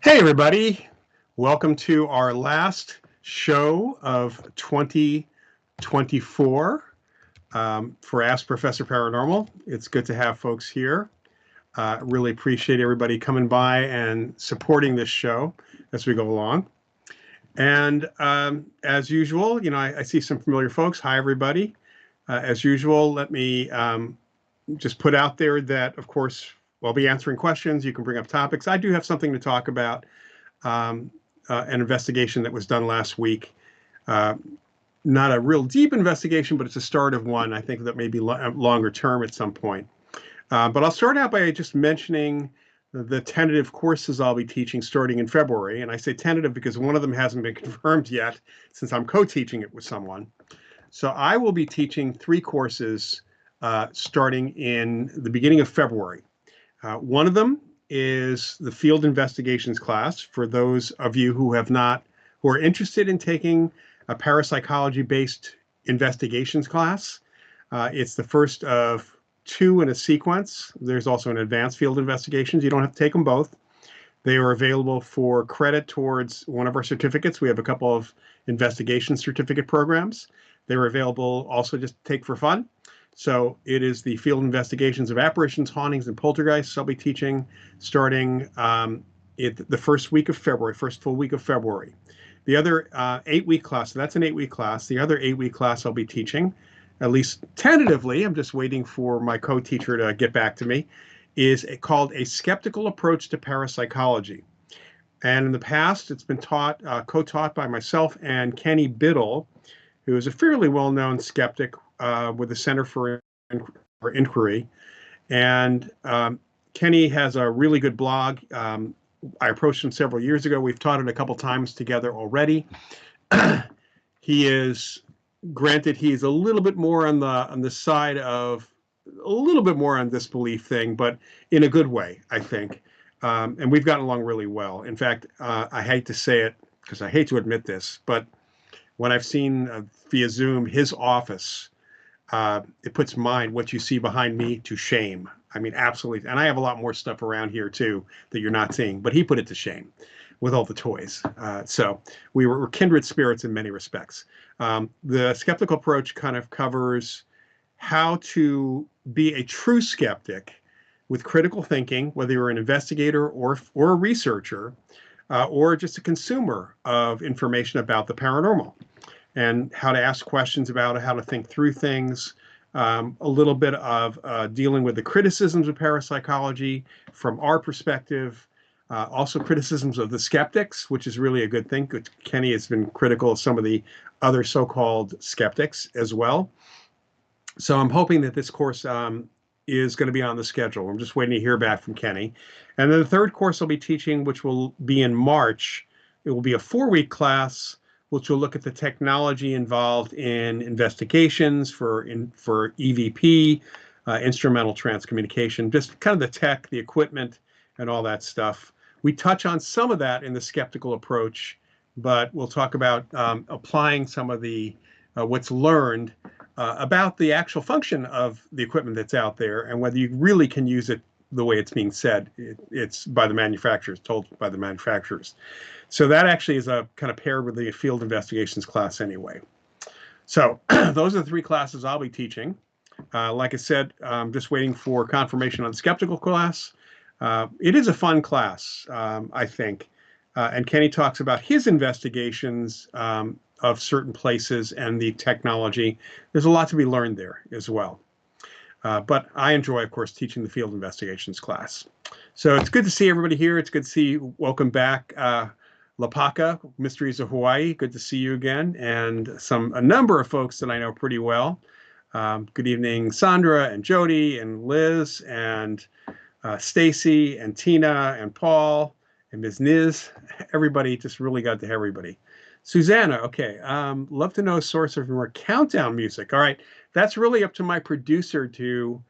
Hey, everybody. Welcome to our last show of 2024 for Ask Professor Paranormal. It's good to have folks here. Really appreciate everybody coming by and supporting this show as we go along. And as usual, I see some familiar folks. Hi, everybody. As usual, let me just put out there that, of course, I'll be answering questions. You can bring up topics. I do have something to talk about. An investigation that was done last week. Not a real deep investigation, but it's a start of one. I think that may be longer term at some point. But I'll start out by just mentioning the tentative courses I'll be teaching starting in February. And I say tentative because one of them hasn't been confirmed yet since I'm co-teaching it with someone. So I will be teaching 3 courses starting in the beginning of February. One of them is the field investigations class for those of you who are interested in taking a parapsychology-based investigations class. It's the first of 2 in a sequence. There's also an advanced field investigations. You don't have to take them both. They are available for credit towards one of our certificates. We have a couple of investigation certificate programs. They're available also just to take for fun. So it is the field investigations of apparitions, hauntings, and poltergeists I'll be teaching starting the first week of February, first full week of February. The other 8-week class, so that's an 8-week class. The other 8-week class I'll be teaching, at least tentatively, I'm just waiting for my co-teacher to get back to me, is called A Skeptical Approach to Parapsychology. And in the past, it's been co-taught by myself and Kenny Biddle, who is a fairly well-known skeptic with the Center for Inquiry. And Kenny has a really good blog. I approached him several years ago. We've taught it a couple times together already. Granted, he's a little bit more on the side of a little bit more on this belief thing, but in a good way, I think. And we've gotten along really well. In fact, I hate to say it because I hate to admit this, but when I've seen via Zoom his office, it puts what you see behind me to shame. I mean, absolutely. And I have a lot more stuff around here too that you're not seeing, but he put it to shame with all the toys. So we're kindred spirits in many respects. The skeptical approach kind of covers how to be a true skeptic with critical thinking, whether you're an investigator or a researcher, or just a consumer of information about the paranormal, and how to ask questions about it, how to think through things, a little bit of dealing with the criticisms of parapsychology from our perspective, also criticisms of the skeptics, which is really a good thing. Kenny has been critical of some of the other so-called skeptics as well. So I'm hoping that this course is going to be on the schedule. I'm just waiting to hear back from Kenny. And then the third course I'll be teaching, which will be in March, it will be a 4-week class, which will look at the technology involved in investigations for EVP, instrumental transcommunication, just kind of the tech, the equipment, and all that stuff. We touch on some of that in the skeptical approach, but we'll talk about applying some of the what's learned about the actual function of the equipment that's out there and whether you really can use it the way it's being said. It's by the manufacturers, told by the manufacturers. So that actually is a kind of paired with the field investigations class anyway. So those are the 3 classes I'll be teaching. Like I said, I'm just waiting for confirmation on the skeptical class. It is a fun class, I think. And Kenny talks about his investigations of certain places and the technology. There's a lot to be learned there as well. But I enjoy, of course, teaching the field investigations class. So it's good to see everybody here. It's good to see you. Welcome back, Lapaka, Mysteries of Hawaii. Good to see you again. And a number of folks that I know pretty well. Good evening, Sandra and Jody and Liz and Stacy and Tina and Paul and Ms. Niz. Everybody, just really got to everybody. Susanna, okay. Love to know source of more countdown music. All right. That's really up to my producer to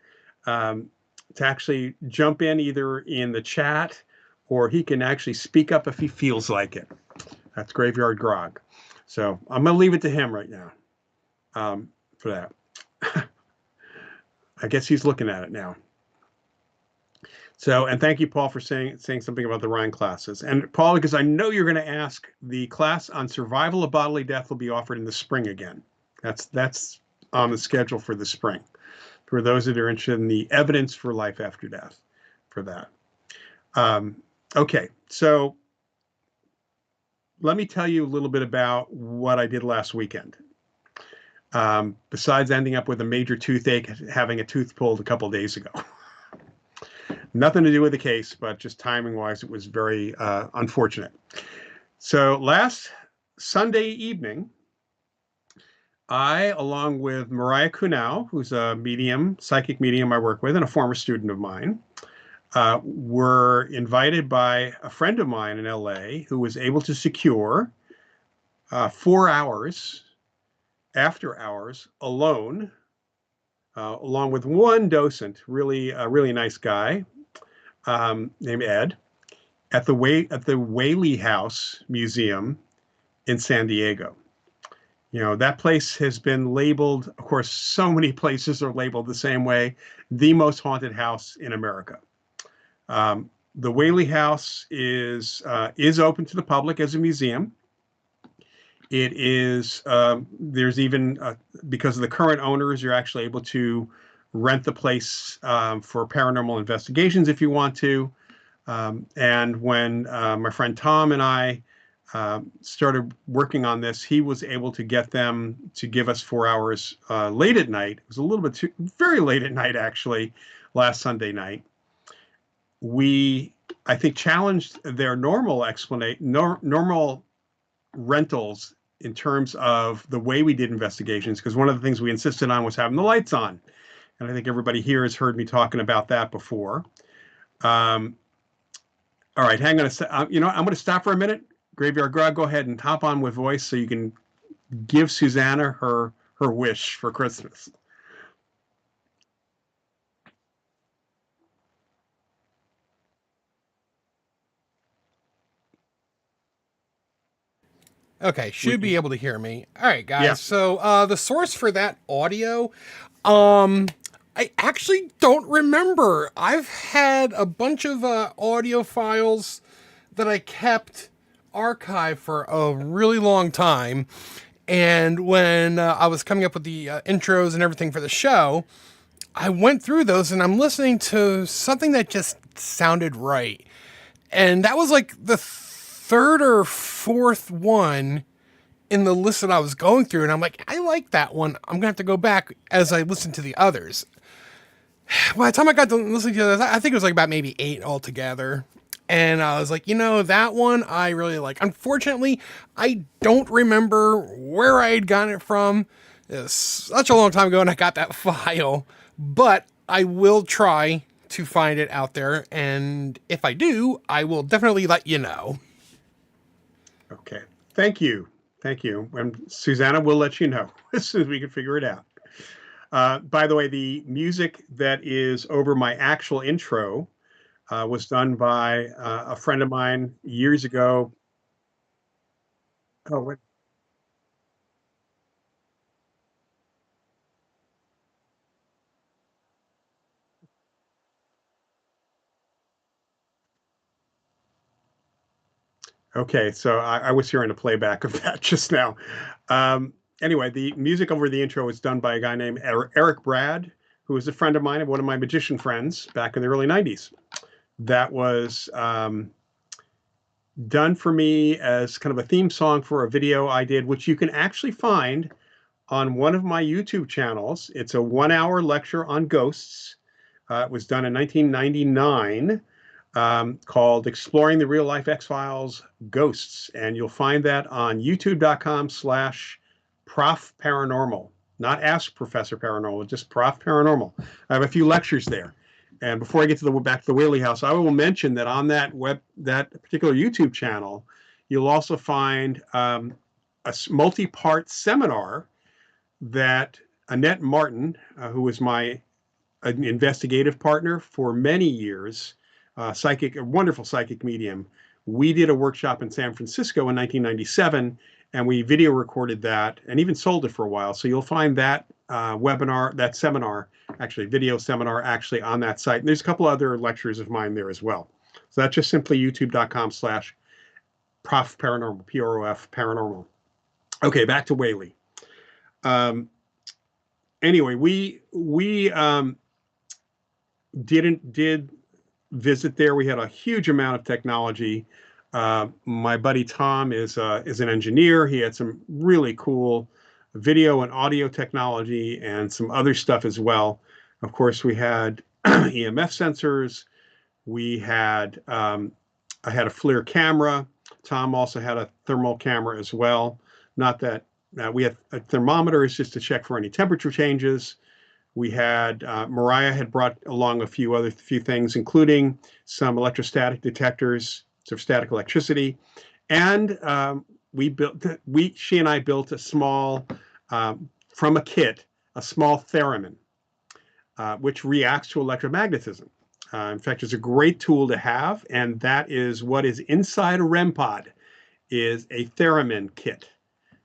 actually jump in either in the chat or he can actually speak up if he feels like it. That's Graveyard Grog. So I'm going to leave it to him right now for that. I guess he's looking at it now. So, and thank you, Paul, for saying something about the Rhine classes. And Paul, because I know you're going to ask, the class on survival of bodily death will be offered in the spring again. That's on the schedule for the spring. For those that are interested in the evidence for life after death, for that. Okay, so let me tell you a little bit about what I did last weekend. Besides ending up with a major toothache, having a tooth pulled a couple days ago. Nothing to do with the case, but just timing wise, it was very unfortunate. So last Sunday evening, I, along with Mariah Kunau, who's a medium, psychic medium I work with, and a former student of mine, were invited by a friend of mine in LA who was able to secure 4 hours after hours alone, along with one docent, really a really nice guy named Ed, at the Whaley House Museum in San Diego. You know, that place has been labeled, of course, so many places are labeled the same way, the most haunted house in America. The Whaley House is open to the public as a museum. It is, there's even, because of the current owners, you're actually able to rent the place for paranormal investigations if you want to. And when my friend Tom and I started working on this, he was able to get them to give us 4 hours late at night. It was a little bit very late at night, actually, last Sunday night. We, I think, challenged their normal normal rentals in terms of the way we did investigations, because one of the things we insisted on was having the lights on. And I think everybody here has heard me talking about that before. All right, hang on a sec. I'm going to stop for a minute. Graveyard Grog, go ahead and hop on with voice so you can give Susanna her wish for Christmas. Okay, should be able to hear me. All right, Yeah. guys. So the source for that audio, um, I actually don't remember. I've had a bunch of audio files that I kept archived for a really long time, and when I was coming up with the intros and everything for the show, I went through those and I'm listening to something that just sounded right. And that was like the third or fourth one in the list that I was going through. And I'm like, I like that one. I'm going to have to go back as I listen to the others. By the time I got to listening to the others, I think it was like about maybe 8 altogether. And I was like, that one I really like. Unfortunately, I don't remember where I had gotten it from. It's such a long time ago and I got that file. But I will try to find it out there. And if I do, I will definitely let you know. Okay. Thank you. Thank you. And Susanna will let you know as soon as we can figure it out. By the way, the music that is over my actual intro was done by a friend of mine years ago. Oh, wait. Okay. So I was hearing a playback of that just now. Anyway, the music over the intro was done by a guy named Eric Brad, who was a friend of mine and one of my magician friends back in the early 90s. That was done for me as kind of a theme song for a video I did, which you can actually find on one of my YouTube channels. It's a 1 hour lecture on ghosts. It was done in 1999, called Exploring the Real Life X-Files Ghosts. And you'll find that on youtube.com/Prof Paranormal. Not Ask Professor Paranormal, just Prof Paranormal. I have a few lectures there. And before I get to back to the Whaley House, I will mention that on that particular YouTube channel, you'll also find a multi-part seminar that Annette Martin, who was my investigative partner for many years, a wonderful psychic medium. We did a workshop in San Francisco in 1997, and we video recorded that and even sold it for a while. So you'll find that webinar, that seminar, actually video seminar, actually on that site. And there's a couple other lectures of mine there as well. So that's just simply youtube.com/prof paranormal, PROF paranormal. Okay, back to Whaley. Um, anyway, we did visit there. We had a huge amount of technology. My buddy Tom is an engineer. He had some really cool video and audio technology and some other stuff as well. Of course, we had EMF sensors. We had I had a FLIR camera. Tom also had a thermal camera as well. Not that we had thermometers just to check for any temperature changes. We had Mariah had brought along a few things, including some electrostatic detectors, so static electricity, and she and I built a small from a kit, a small theremin, which reacts to electromagnetism. In fact, it's a great tool to have, and that is what is inside a REM pod, is a theremin kit.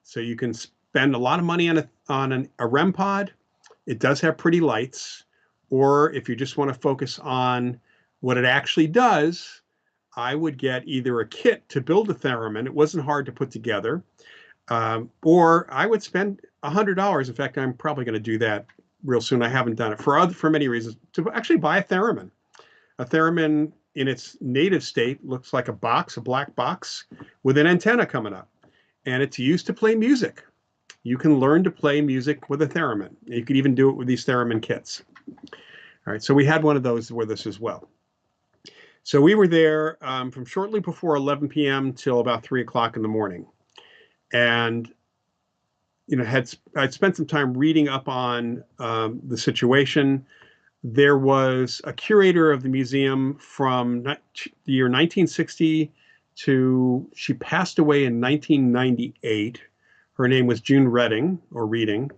So you can spend a lot of money on a REM pod. It does have pretty lights, or if you just want to focus on what it actually does, I would get either a kit to build a theremin. It wasn't hard to put together, or I would spend $100. In fact, I'm probably going to do that real soon. I haven't done it for many reasons, to actually buy a theremin. A theremin in its native state looks like a black box with an antenna coming up, and it's used to play music. You can learn to play music with a theremin. You could even do it with these theremin kits. All right, so we had one of those with us as well. So we were there from shortly before 11 p.m. till about 3 o'clock in the morning. And, I'd spent some time reading up on the situation. There was a curator of the museum from the year 1960 to, she passed away in 1998. Her name was June Reading,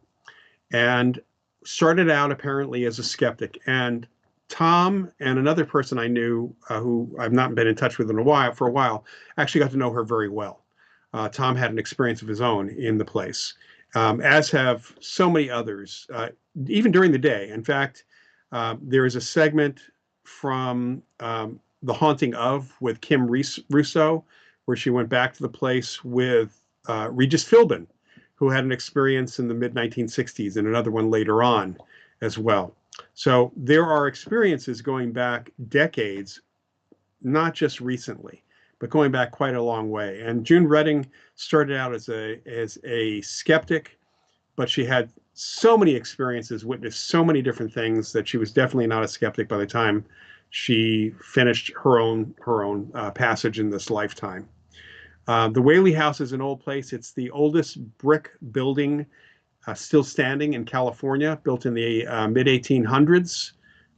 and started out apparently as a skeptic. And Tom and another person I knew, who I've not been in touch with for a while, actually got to know her very well. Tom had an experience of his own in the place, as have so many others, even during the day. In fact, there is a segment from The Haunting of with Kim Russo, where she went back to the place with Regis Philbin, who had an experience in the mid-1960s, and another one later on as well. So there are experiences going back decades, not just recently, but going back quite a long way. And June Reading started out as a skeptic, but she had so many experiences, witnessed so many different things, that she was definitely not a skeptic by the time she finished her own passage in this lifetime. The Whaley House is an old place. It's the oldest brick building still standing in California, built in the mid-1800s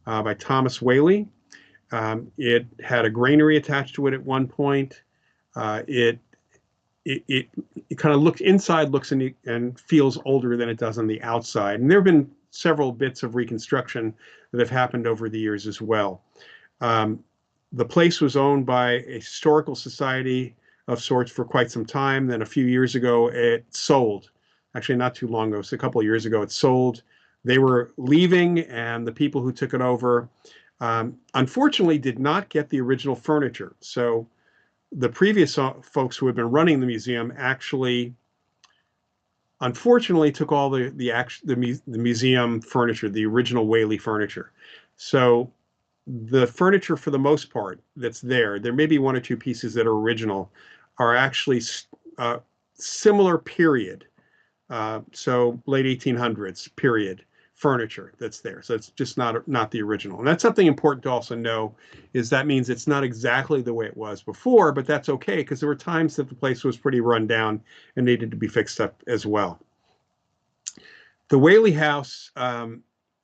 by Thomas Whaley. It had a granary attached to it at one point. It kind of looks and feels older than it does on the outside. And there have been several bits of reconstruction that have happened over the years as well. The place was owned by a historical society of sorts for quite some time. Then a few years ago, it sold. Actually, not too long ago, so a couple of years ago, it sold. They were leaving, and the people who took it over, unfortunately, did not get the original furniture. So the previous folks who had been running the museum actually, unfortunately, took all the museum furniture, the original Whaley furniture. So the furniture, for the most part, that's there may be one or two pieces that are original, are actually similar period. So late 1800s period furniture that's there. So it's just not the original. And that's something important to also know, is that means it's not exactly the way it was before, but that's okay, because there were times that the place was pretty run down and needed to be fixed up as well. The Whaley House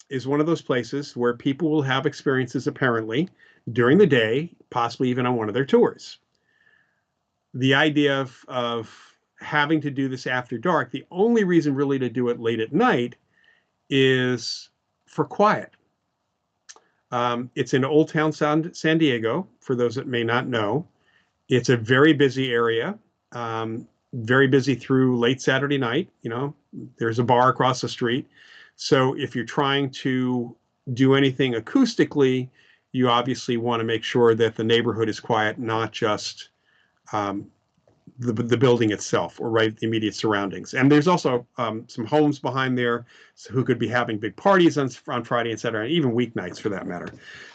is one of those places where people will have experiences, apparently, during the day, possibly even on one of their tours. The idea of having to do this after dark, the only reason really to do it late at night is for quiet. It's in Old Town San Diego, for those that may not know. It's a very busy area, very busy through late Saturday night. There's a bar across the street. So if you're trying to do anything acoustically, you obviously want to make sure that the neighborhood is quiet, not just um, the building itself or right the immediate surroundings. And there's also some homes behind there who could be having big parties on Friday and Saturday, and even weeknights for that matter.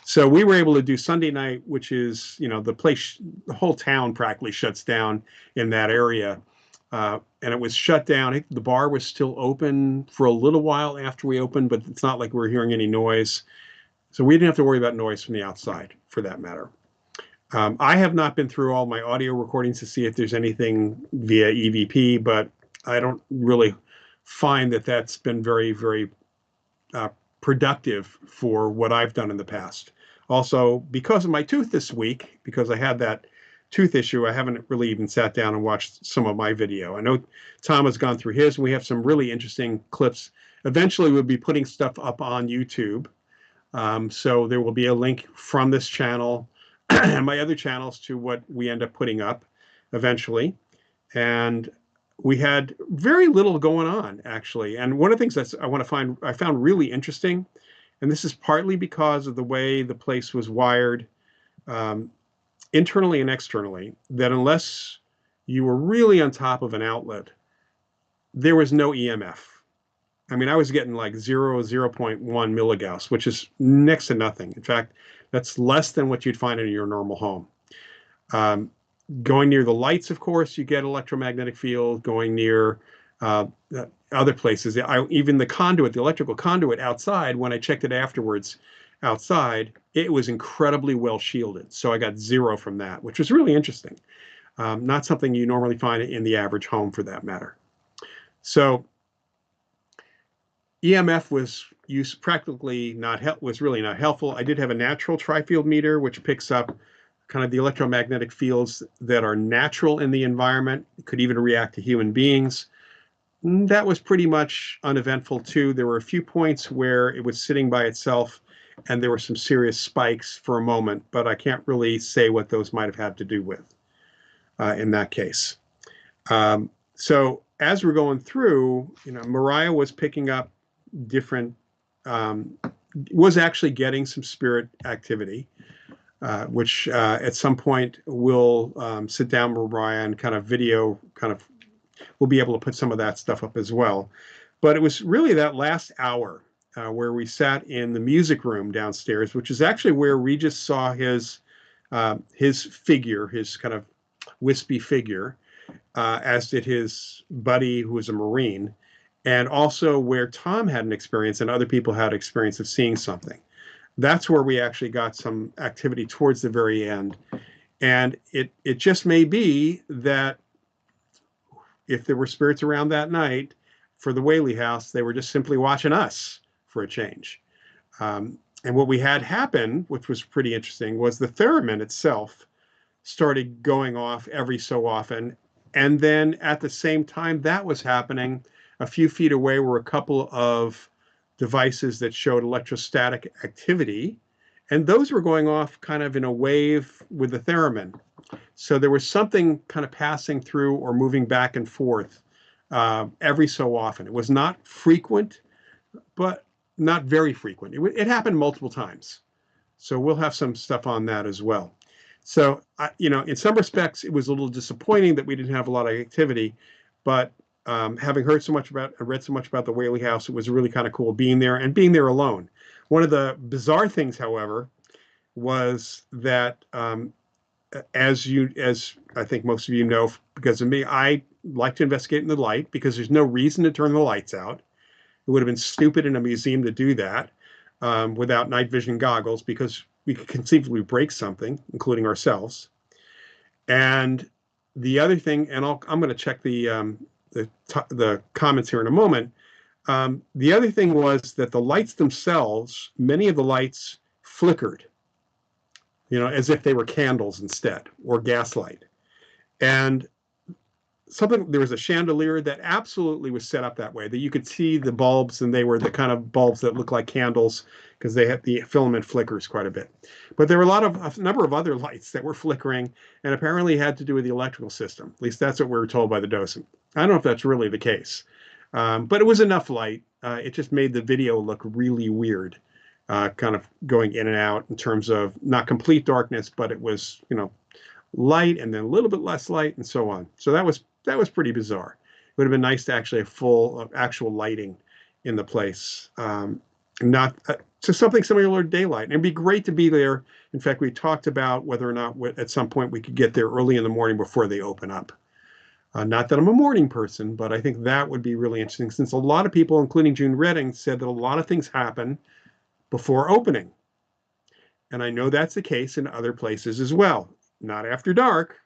So we were able to do Sunday night, which is, the place, the whole town practically shuts down in that area. And it was shut down. The bar was still open for a little while after we opened, but it's not like we were hearing any noise. So we didn't have to worry about noise from the outside for that matter. I have not been through all my audio recordings to see if there's anything via EVP, but I don't really find that that's been very, very productive for what I've done in the past. Also, because of my tooth this week, because I had that tooth issue, I haven't really even sat down and watched some of my video. I know Tom has gone through his, and we have some really interesting clips. Eventually, we'll be putting stuff up on YouTube. So there will be a link from this channel and my other channels to what we end up putting up eventually. And we had very little going on, actually. And one of the things that I found really interesting, and this is partly because of the way the place was wired internally and externally, that unless you were really on top of an outlet, there was no EMF. I mean, I was getting like 0.1 milligauss, which is next to nothing. In fact, that's less than what you'd find in your normal home. Going near the lights, of course, you get electromagnetic field. Going near other places, even the conduit, the electrical conduit outside, when I checked it afterwards outside, it was incredibly well shielded. So I got 0 from that, which was really interesting. Not something you normally find in the average home for that matter. So EMF was used practically was really not helpful. I did have a natural tri-field meter, which picks up kind of the electromagnetic fields that are natural in the environment. It could even react to human beings. That was pretty much uneventful too. There were a few points where it was sitting by itself and there were some serious spikes for a moment, but I can't really say what those might have had to do with in that case. So as we're going through, Mariah was picking up different, was actually getting some spirit activity, which at some point we'll sit down with Mariah and kind of video, we'll be able to put some of that stuff up as well. But it was really that last hour where we sat in the music room downstairs, which is actually where Regis saw his figure, his kind of wispy figure, as did his buddy who was a Marine, and also where Tom had an experience and other people had experience of seeing something. That's where we actually got some activity towards the very end. And it just may be that if there were spirits around that night for the Whaley house, they were just simply watching us for a change. And what we had happen, which was pretty interesting, was the theremin itself started going off every so often. And then at the same time that was happening, a few feet away were a couple of devices that showed electrostatic activity. And those were going off kind of in a wave with the theremin. So there was something kind of passing through or moving back and forth every so often. It was not frequent, but not very frequent. It happened multiple times. So we'll have some stuff on that as well. So, in some respects, it was a little disappointing that we didn't have a lot of activity, but having heard so much about, read so much about the Whaley house, it was really kind of cool being there and being there alone. One of the bizarre things, however, was that as I think most of you know, because of me, I like to investigate in the light because there's no reason to turn the lights out. It would have been stupid in a museum to do that without night vision goggles, because we could conceivably break something, including ourselves. And the other thing, and I'm going to check the comments here in a moment. The other thing was that the lights themselves, many of the lights flickered, as if they were candles instead, or gaslight. And there was a chandelier that absolutely was set up that way, that you could see the bulbs, and they were the kind of bulbs that look like candles because they had the filament flickers quite a bit. But there were a number of other lights that were flickering and apparently had to do with the electrical system. At least that's what we were told by the docent. I don't know if that's really the case, but it was enough light it just made the video look really weird, kind of going in and out in terms of not complete darkness, but it was, light and then a little bit less light and so on. So that was pretty bizarre. It would have been nice to actually have full of actual lighting in the place, not to something similar to daylight. And it'd be great to be there. In fact, we talked about whether or not at some point we could get there early in the morning before they open up. Not that I'm a morning person, but I think that would be really interesting, since a lot of people, including June Redding, said that a lot of things happen before opening. And I know that's the case in other places as well. Not after dark,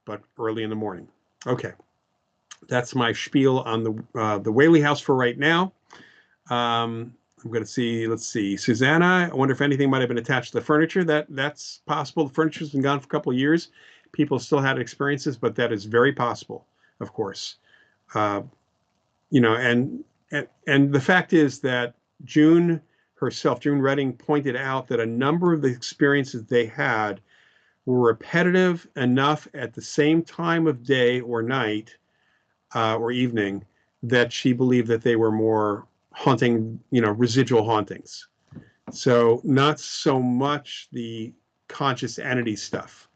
but early in the morning. Okay, that's my spiel on the Whaley House for right now. I'm going to see, let's see, Susanna, I wonder if anything might have been attached to the furniture. That's possible. The furniture's been gone for a couple of years. People still had experiences, but that is very possible, of course. And the fact is that June herself, June Redding, pointed out that a number of the experiences they had were repetitive enough at the same time of day or night or evening that she believed that they were more haunting, residual hauntings. So not so much the conscious entity stuff.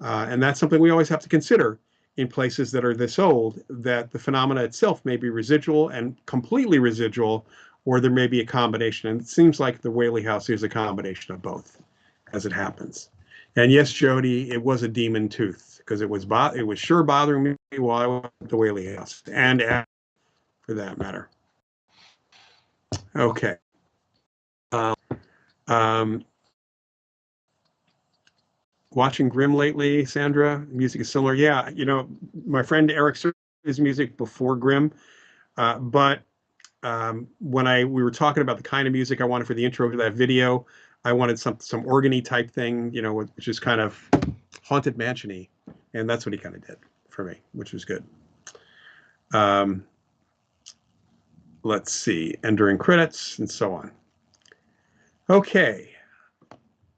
And that's something we always have to consider in places that are this old, that the phenomena itself may be residual and completely residual, or there may be a combination. And it seems like the Whaley House is a combination of both, as it happens. And yes, Jody, it was a demon tooth, because it was sure bothering me while I was at the Whaley House, and for that matter. Okay. Watching Grimm lately, Sandra. Music is similar. Yeah, my friend Eric started his music before Grimm, but when we were talking about the kind of music I wanted for the intro to that video, I wanted some organy type thing, which is kind of haunted mansion-y, and that's what he kind of did for me, which was good. Let's see, and during credits and so on. Okay.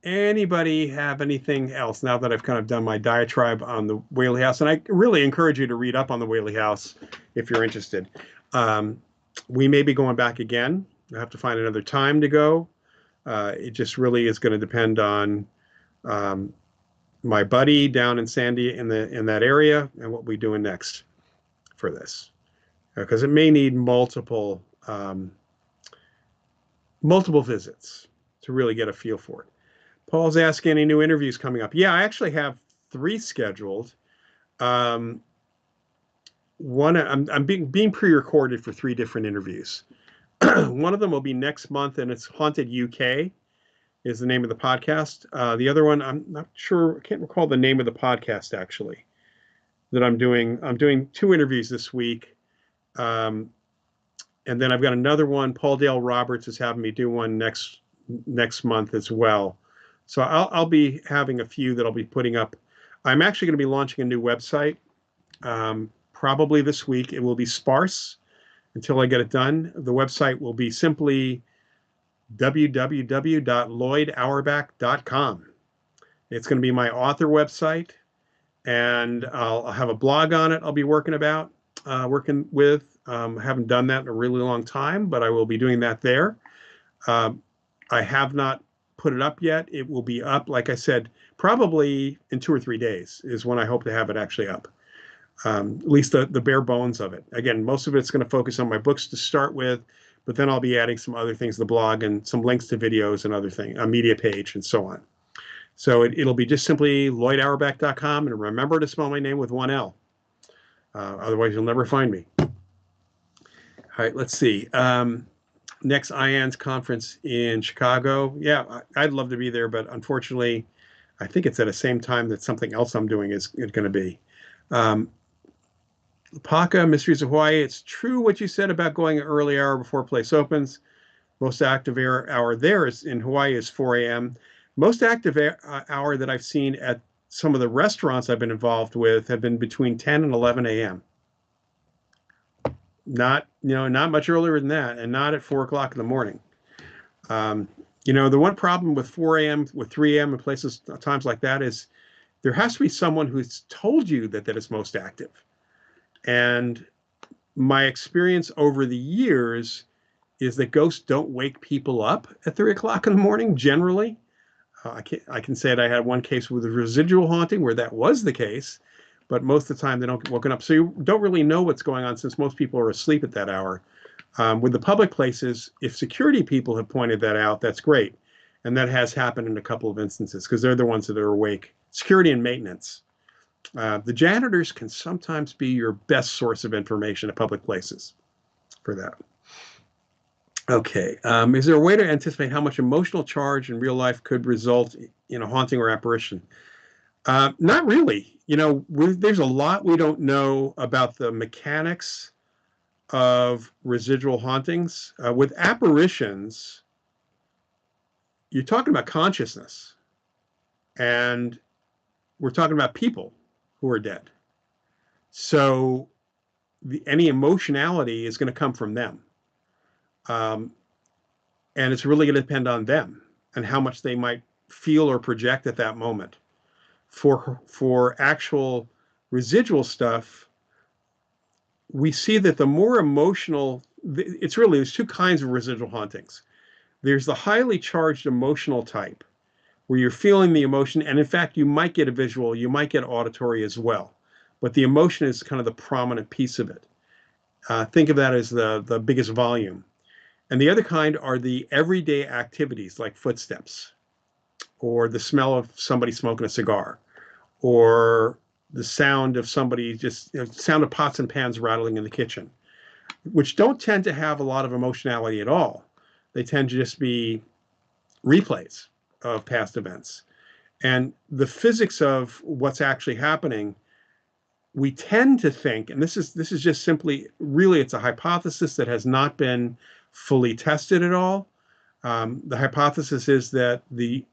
Anybody have anything else now that I've kind of done my diatribe on the Whaley House? And I really encourage you to read up on the Whaley House if you're interested. We may be going back again. I have to find another time to go. It just really is going to depend on my buddy down in Sandy in that area and what we're doing next for this, because it may need multiple visits to really get a feel for it. Paul's asking, any new interviews coming up? Yeah, I actually have 3 scheduled. One, I'm being pre-recorded for 3 different interviews. One of them will be next month, and it's Haunted UK is the name of the podcast. The other one, I'm not sure, I can't recall the name of the podcast actually that I'm doing. I'm doing 2 interviews this week. And then I've got another one. Paul Dale Roberts is having me do one next month as well. So I'll be having a few that I'll be putting up. I'm actually going to be launching a new website probably this week. It will be sparse until I get it done. The website will be simply www.lloydauerbach.com. It's going to be my author website, and I'll have a blog on it I'll be working with. I haven't done that in a really long time, but I will be doing that there. I have not put it up yet. It will be up, like I said, probably in 2 or 3 days is when I hope to have it actually up. At least the bare bones of it. Again, most of it's going to focus on my books to start with, but then I'll be adding some other things to the blog and some links to videos and other things, a media page and so on. So it'll be just simply lloydauerbach.com, and remember to spell my name with 1 L. Otherwise, you'll never find me. All right, let's see. Next IANS conference in Chicago. Yeah, I'd love to be there, but unfortunately, I think it's at the same time that something else I'm doing is going to be. Paka, Mysteries of Hawaii. It's true what you said about going an early hour before place opens. Most active hour there in Hawaii is 4 a.m. Most active hour that I've seen at some of the restaurants I've been involved with have been between 10 and 11 a.m. Not much earlier than that, and not at 4 o'clock in the morning. The one problem with 4 a.m., with 3 a.m. and times like that is there has to be someone who's told you that is most active. And my experience over the years is that ghosts don't wake people up at 3 o'clock in the morning generally. I can say that I had one case with a residual haunting where that was the case, but most of the time they don't get woken up. So you don't really know what's going on since most people are asleep at that hour. With the public places, if security people have pointed that out, that's great. And that has happened in a couple of instances because they're the ones that are awake. Security and maintenance. The janitors can sometimes be your best source of information at public places for that. Okay. Is there a way to anticipate how much emotional charge in real life could result in a haunting or apparition? Not really. There's a lot we don't know about the mechanics of residual hauntings. With apparitions, you're talking about consciousness, and we're talking about people who are dead. So any emotionality is going to come from them. Um, and it's really going to depend on them and how much they might feel or project at that moment. For actual residual stuff, we see that the more emotional, there's two kinds of residual hauntings. There's the highly charged emotional type, where you're feeling the emotion, and in fact, you might get a visual, you might get auditory as well, but the emotion is kind of the prominent piece of it. Think of that as the biggest volume. And the other kind are the everyday activities like footsteps, or the smell of somebody smoking a cigar, or the sound of somebody sound of pots and pans rattling in the kitchen, which don't tend to have a lot of emotionality at all. They tend to just be replays of past events. And the physics of what's actually happening, we tend to think, and this is just simply, really, it's a hypothesis that has not been fully tested at all. The hypothesis is that the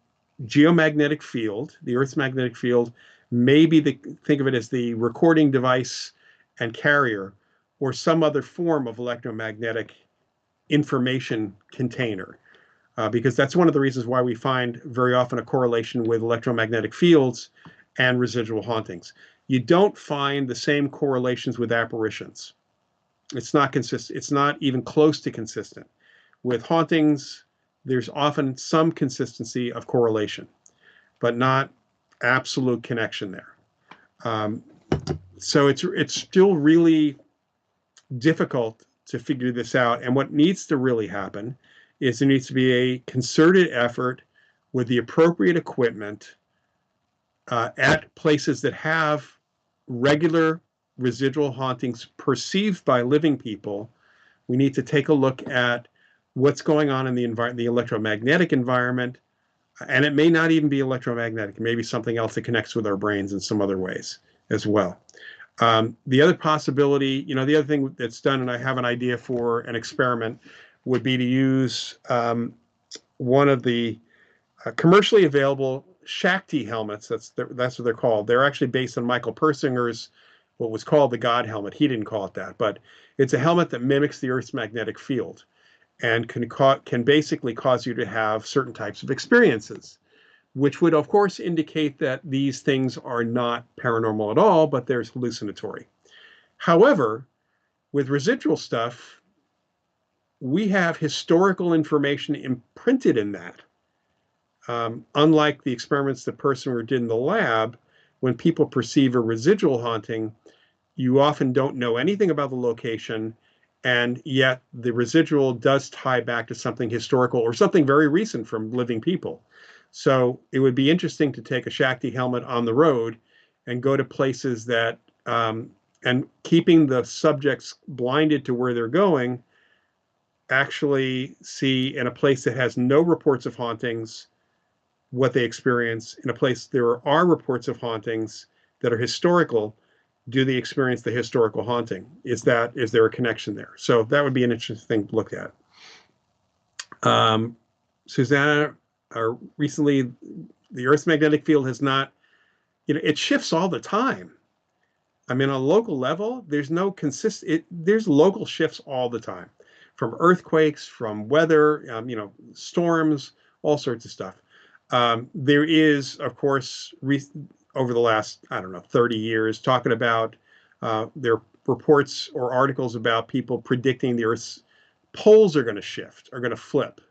geomagnetic field, the Earth's magnetic field, may be think of it as the recording device and carrier, or some other form of electromagnetic information container. Because that's one of the reasons why we find very often a correlation with electromagnetic fields and residual hauntings. You don't find the same correlations with apparitions. It's not consistent. It's not even close to consistent. With hauntings, there's often some consistency of correlation, but not absolute connection there. So it's still really difficult to figure this out. And what needs to really happen is there needs to be a concerted effort with the appropriate equipment at places that have regular residual hauntings perceived by living people. We need to take a look at what's going on in the electromagnetic environment. And it may not even be electromagnetic. It may be something else that connects with our brains in some other ways as well. The other possibility, the other thing that's done, and I have an idea for an experiment, would be to use one of the commercially available Shakti helmets. That's what they're called. They're actually based on Michael Persinger's, what was called the God helmet. He didn't call it that, but it's a helmet that mimics the Earth's magnetic field and can basically cause you to have certain types of experiences, which would, of course, indicate that these things are not paranormal at all, but there's hallucinatory. However, with residual stuff, we have historical information imprinted in that. Unlike the experiments that Persinger did in the lab, when people perceive a residual haunting, you often don't know anything about the location, and yet the residual does tie back to something historical or something very recent from living people. So it would be interesting to take a Shakti helmet on the road and go to places that, and keeping the subjects blinded to where they're going, actually see in a place that has no reports of hauntings what they experience. In a place there are reports of hauntings that are historical, do they experience the historical haunting? Is there a connection there? So that would be an interesting thing to look at. Susanna, recently, the Earth's magnetic field has not, it shifts all the time. I mean, on a local level, there's no there's local shifts all the time, from earthquakes, from weather, storms, all sorts of stuff. There is, of course, over the last, 30 years, talking about there are reports or articles about people predicting the Earth's poles are going to shift, are going to flip.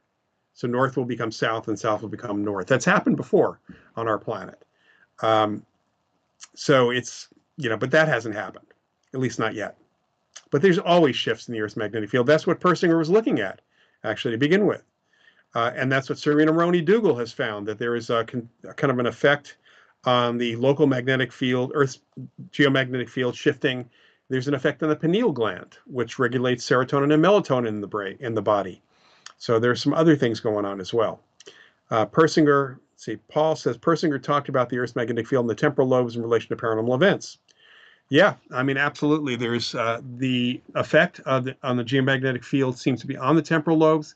So north will become south and south will become north. That's happened before on our planet. Um, so it's, but that hasn't happened, at least not yet. But there's always shifts in the Earth's magnetic field. That's what Persinger was looking at, actually, to begin with. And that's what Sir Roney Dougal has found, that there is a kind of an effect on the local magnetic field, Earth's geomagnetic field shifting. There's an effect on the pineal gland, which regulates serotonin and melatonin in the brain, in the body. So there's some other things going on as well. Persinger, Paul says, Persinger talked about the Earth's magnetic field and the temporal lobes in relation to paranormal events. Yeah, I mean, absolutely. There's the effect on the geomagnetic field seems to be on the temporal lobes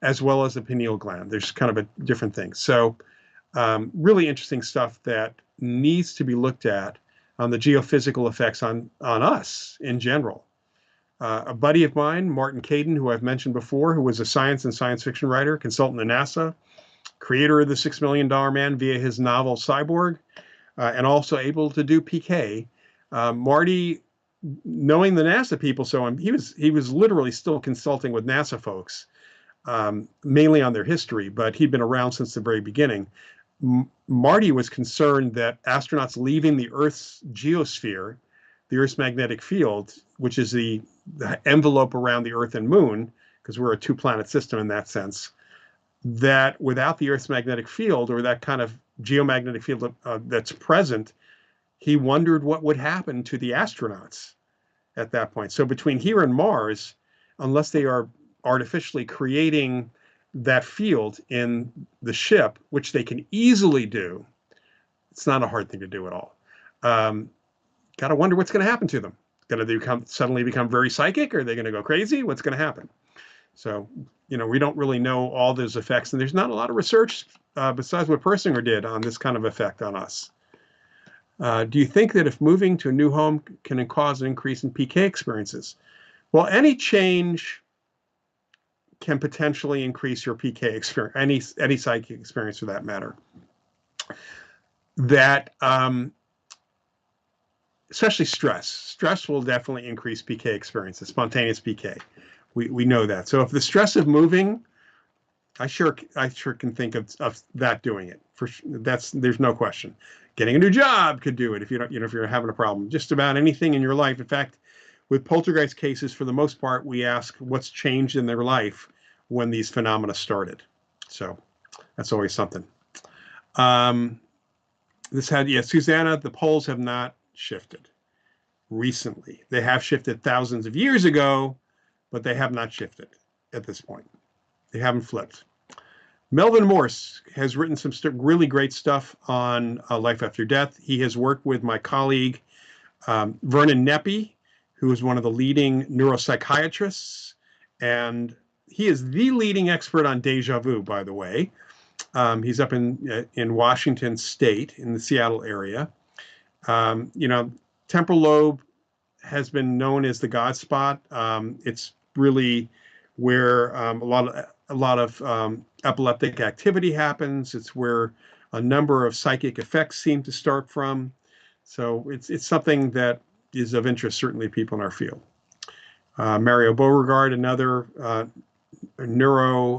as well as the pineal gland. There's kind of a different thing. So really interesting stuff that needs to be looked at on the geophysical effects on us in general. A buddy of mine, Martin Caden, who I've mentioned before, who was a science and science fiction writer, consultant at NASA, creator of the $6 Million Man via his novel Cyborg, and also able to do PK. Marty, knowing the NASA people, he was literally still consulting with NASA folks, mainly on their history, but he'd been around since the very beginning. Marty was concerned that astronauts leaving the Earth's geosphere, the Earth's magnetic field, which is the envelope around the Earth and Moon, because we're a two-planet system in that sense, that without the Earth's magnetic field or that kind of geomagnetic field that's present, he wondered what would happen to the astronauts at that point. So between here and Mars, unless they are artificially creating that field in the ship, which they can easily do, it's not a hard thing to do at all. Got to wonder what's going to happen to them. Going to suddenly become very psychic? Are they going to go crazy? What's going to happen? So, we don't really know all those effects, and there's not a lot of research besides what Persinger did on this kind of effect on us. Do you think that if moving to a new home can cause an increase in PK experiences? Well, any change can potentially increase your PK experience, any psychic experience for that matter. That, especially stress. Stress will definitely increase PK experiences, spontaneous PK. We know that. So if the stress of moving, I sure can think of that doing it. There's no question. Getting a new job could do it if if you're having a problem. Just about anything in your life. In fact, with poltergeist cases, for the most part, we ask what's changed in their life when these phenomena started. So that's always something. Susanna, the poles have not shifted recently. They have shifted thousands of years ago, but they have not shifted at this point. They haven't flipped. Melvin Morse has written some really great stuff on life after death. He has worked with my colleague, Vernon Neppy, who is one of the leading neuropsychiatrists. And he is the leading expert on deja vu, by the way. He's up in Washington State, in the Seattle area. Temporal lobe has been known as the God spot. It's really where a lot of epileptic activity happens. It's where a number of psychic effects seem to start from. So it's something that is of interest, certainly, to people in our field. Mario Beauregard, another I'm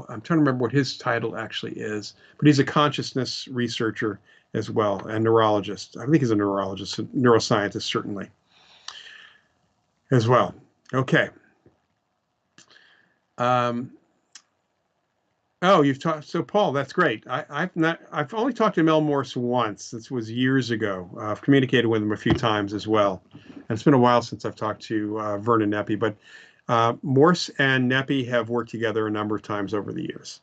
trying to remember what his title actually is, but he's a consciousness researcher as well, and neurologist. I think he's a neurologist, a neuroscientist, certainly, as well. Okay. Oh, you've talked. So, Paul, that's great. I've only talked to Mel Morse once. This was years ago. I've communicated with him a few times as well. And it's been a while since I've talked to Vernon Neppy, but Morse and Neppy have worked together a number of times over the years.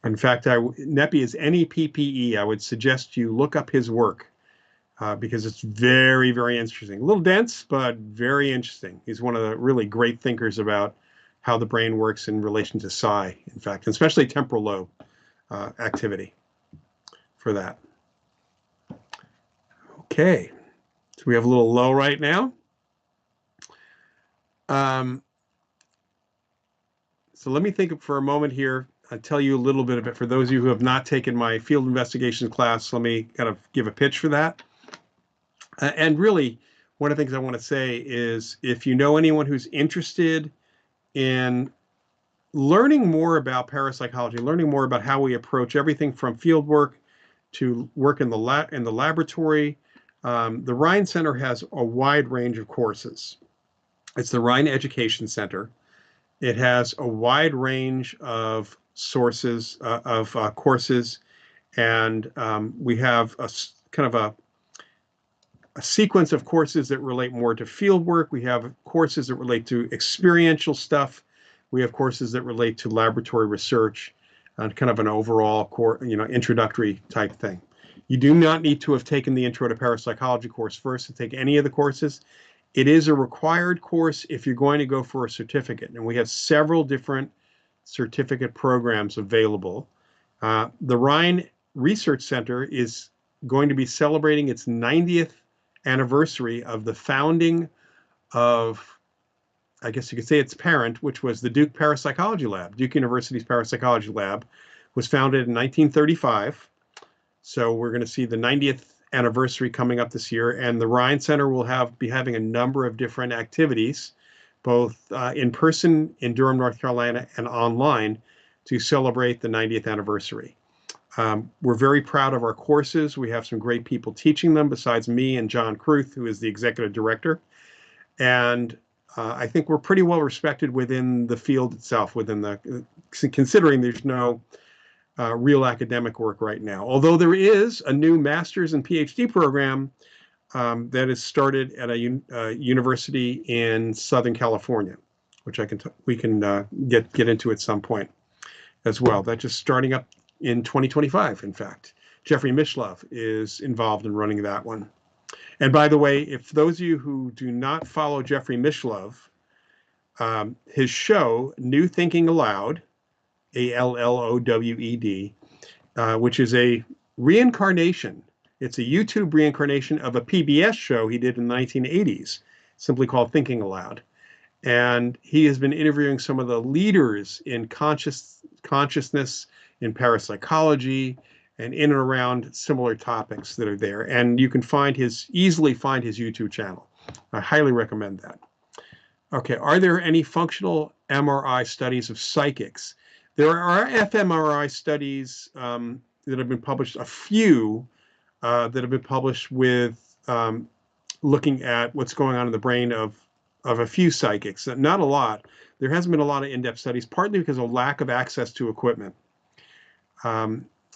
In fact, Neppy is NEPPE. I would suggest you look up his work because it's very, very interesting. A little dense, but very interesting. He's one of the really great thinkers about how the brain works in relation to psi, in fact, and especially temporal lobe activity for that. Okay, so we have a little low right now. So let me think for a moment here. I'll tell you a little bit of it. For those of you who have not taken my field investigation class, let me kind of give a pitch for that. And really, one of the things I want to say is if you know anyone who's interested in learning more about parapsychology, learning more about how we approach everything from field work to work in the laboratory. The Rhine Center has a wide range of courses. It's the Rhine Education Center. It has a wide range of sources of courses, and we have a kind of a sequence of courses that relate more to field work. We have courses that relate to experiential stuff. We have courses that relate to laboratory research and kind of an overall introductory type thing. You do not need to have taken the Intro to Parapsychology course first to take any of the courses. It is a required course if you're going to go for a certificate, and we have several different certificate programs available. The Rhine Research Center is going to be celebrating its 90th anniversary of the founding of, I guess you could say, its parent, which was the Duke Parapsychology Lab. Duke University's Parapsychology Lab was founded in 1935. So we're going to see the 90th anniversary coming up this year, and the Rhine Center will be having a number of different activities, both in person in Durham, North Carolina, and online to celebrate the 90th anniversary. We're very proud of our courses. We have some great people teaching them besides me and John Kruth, who is the executive director. And I think we're pretty well respected within the field itself, considering there's no real academic work right now. Although there is a new master's and PhD program that is started at a university in Southern California, which we can get into at some point as well. That's just starting up in 2025, in fact. Jeffrey Mishlove is involved in running that one. And by the way, if those of you who do not follow Jeffrey Mishlove, his show, New Thinking Aloud, ALLOWED, which is a reincarnation. It's a YouTube reincarnation of a PBS show he did in the 1980s, simply called Thinking Aloud. And he has been interviewing some of the leaders in consciousness, in parapsychology, and in and around similar topics that are there. And you can easily find his YouTube channel. I highly recommend that. Okay, are there any functional MRI studies of psychics? There are fMRI studies that have been published, a few that have been published with looking at what's going on in the brain of a few psychics. Not a lot. There hasn't been a lot of in-depth studies, partly because of lack of access to equipment.